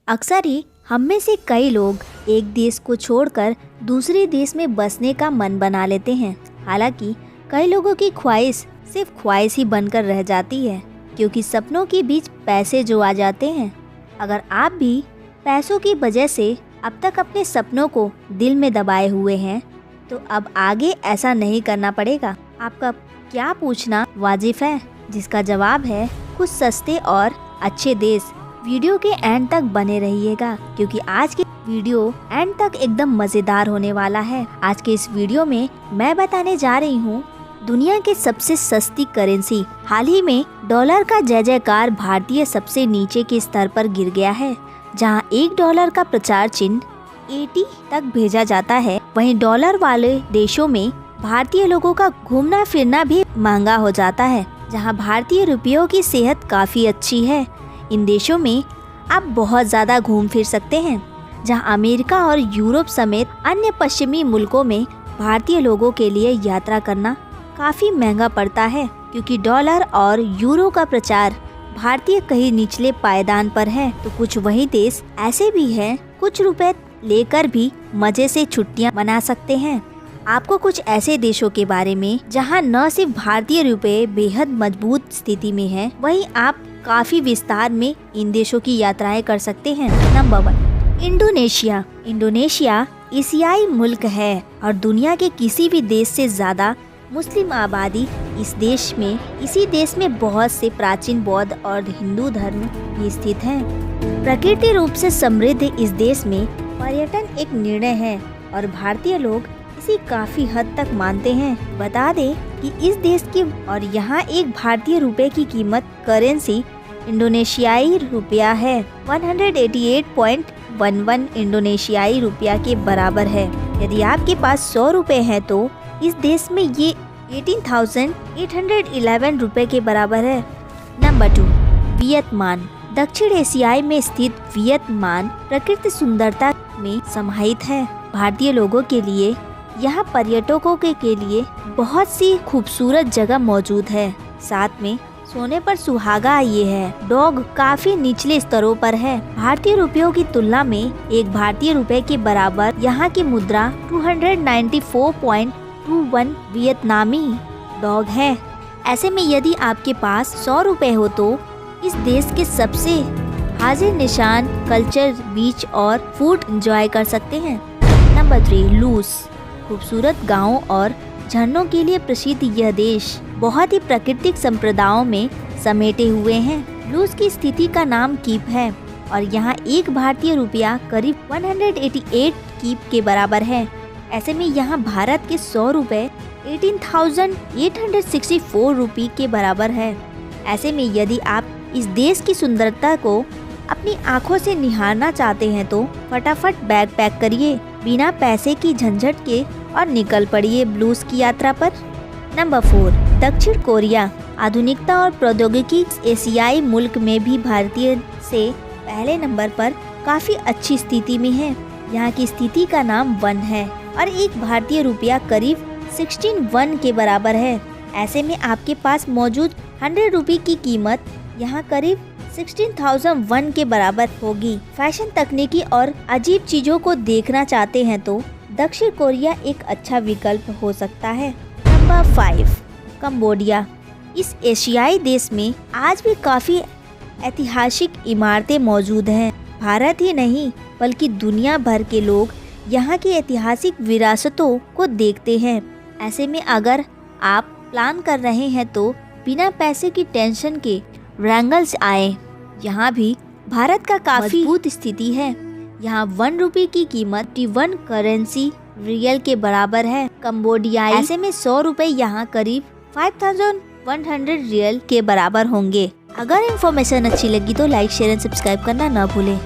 अक्सर ही हम में से कई लोग एक देश को छोड़कर दूसरे देश में बसने का मन बना लेते हैं। हालांकि कई लोगों की ख्वाहिश सिर्फ ख्वाहिश ही बनकर रह जाती है, क्योंकि सपनों के बीच पैसे जो आ जाते हैं। अगर आप भी पैसों की वजह से अब तक अपने सपनों को दिल में दबाए हुए हैं, तो अब आगे ऐसा नहीं करना पड़ेगा। आपका क्या पूछना वाजिब है, जिसका जवाब है कुछ सस्ते और अच्छे देश। वीडियो के एंड तक बने रहिएगा, क्योंकि आज की वीडियो एंड तक एकदम मजेदार होने वाला है। आज के इस वीडियो में मैं बताने जा रही हूँ दुनिया के सबसे सस्ती करेंसी। हाल ही में डॉलर का जय जयकार भारतीय सबसे नीचे के स्तर पर गिर गया है, जहां $1 का प्रचार चिन्ह 80 तक भेजा जाता है। वहीं डॉलर वाले देशों में भारतीय लोगों का घूमना फिरना भी महंगा हो जाता है, जहां भारतीय रुपयों की सेहत काफी अच्छी है। इन देशों में आप बहुत ज्यादा घूम फिर सकते हैं, जहां अमेरिका और यूरोप समेत अन्य पश्चिमी मुल्कों में भारतीय लोगों के लिए यात्रा करना काफी महंगा पड़ता है, क्योंकि डॉलर और यूरो का प्रचार भारतीय कहीं निचले पायदान पर है। तो कुछ वही देश ऐसे भी हैं, कुछ रुपए लेकर भी मजे से छुट्टियां मना सकते हैं। आपको कुछ ऐसे देशों के बारे में जहां न सिर्फ भारतीय रुपए बेहद मजबूत स्थिति में है, वहीं आप काफी विस्तार में इन देशों की यात्राएं कर सकते हैं। Number 1, Indonesia. इंडोनेशिया एशियाई मुल्क है और दुनिया के किसी भी देश से ज्यादा मुस्लिम आबादी इसी देश में बहुत से प्राचीन बौद्ध और हिंदू धर्म भी स्थित हैं। प्रकृति रूप से समृद्ध इस देश में पर्यटन एक निर्णय है और भारतीय लोग इसे काफी हद तक मानते हैं। बता दें कि इस देश की और यहाँ एक भारतीय रुपए की कीमत करेंसी इंडोनेशियाई रुपया है 188.11 इंडोनेशियाई रुपया के बराबर है। यदि आपके पास 100 रुपए है तो इस देश में ये 18,811 रुपए के बराबर है। Number 2, Vietnam. दक्षिण एशियाई में स्थित वियतनाम प्रकृति सुंदरता में समाहित है। भारतीय लोगों के लिए यहाँ पर्यटकों के लिए बहुत सी खूबसूरत जगह मौजूद है। साथ में सोने पर सुहागा ये है। डॉग काफी निचले स्तरों पर है। भारतीय रुपयों की तुलना में एक भारतीय रुपए के बराबर यहाँ की मुद्रा 294.21 वियतनामी डॉग है। ऐसे में यदि आपके पास 100 रुपए हो तो इस देश के सबसे हाजिर निशान कल्चर, बीच और फूड एंजॉय कर सकते हैं। नंबर 3, लूस। खूबसूरत गांवों और झरनों के लिए प्रसिद्ध यह देश बहुत ही प्राकृतिक संप्रदायों में समेटे हुए हैं। लूस की स्थिति का नाम कीप है और यहाँ एक भारतीय रुपया करीब 188 कीप के बराबर है। ऐसे में यहाँ भारत के 100 रुपए 18,864 रुपये के बराबर है। ऐसे में यदि आप इस देश की सुंदरता को अपनी आंखों से निहारना चाहते हैं तो फटाफट बैग पैक करिए, बिना पैसे की झंझट के, और निकल पड़िए ब्लूज की यात्रा पर। नंबर 4, दक्षिण कोरिया। आधुनिकता और प्रौद्योगिकी एशियाई मुल्क में भी भारतीय से पहले नंबर पर काफी अच्छी स्थिति में है। यहाँ की स्थिति का नाम वन है और एक भारतीय रुपया करीब 16 वन के बराबर है। ऐसे में आपके पास मौजूद 100 रुपये की कीमत यहाँ करीब 16,000 वन के बराबर होगी। फैशन, तकनीकी और अजीब चीजों को देखना चाहते हैं तो दक्षिण कोरिया एक अच्छा विकल्प हो सकता है। Number 5, Cambodia. इस एशियाई देश में आज भी काफी ऐतिहासिक इमारतें मौजूद हैं। भारत ही नहीं बल्कि दुनिया भर के लोग यहाँ की ऐतिहासिक विरासतों को देखते हैं। ऐसे में अगर आप प्लान कर रहे हैं तो बिना पैसे की टेंशन के वैंगल्स आए। यहाँ भी भारत का काफी मजबूत स्थिति है। यहाँ 1 रुपये की कीमत 1 करेंसी रियल के बराबर है कंबोडियाई। ऐसे में 100 रुपए यहाँ करीब 5,100 रियल के बराबर होंगे। अगर इन्फॉर्मेशन अच्छी लगी तो लाइक, शेयर एंड सब्सक्राइब करना न भूलें।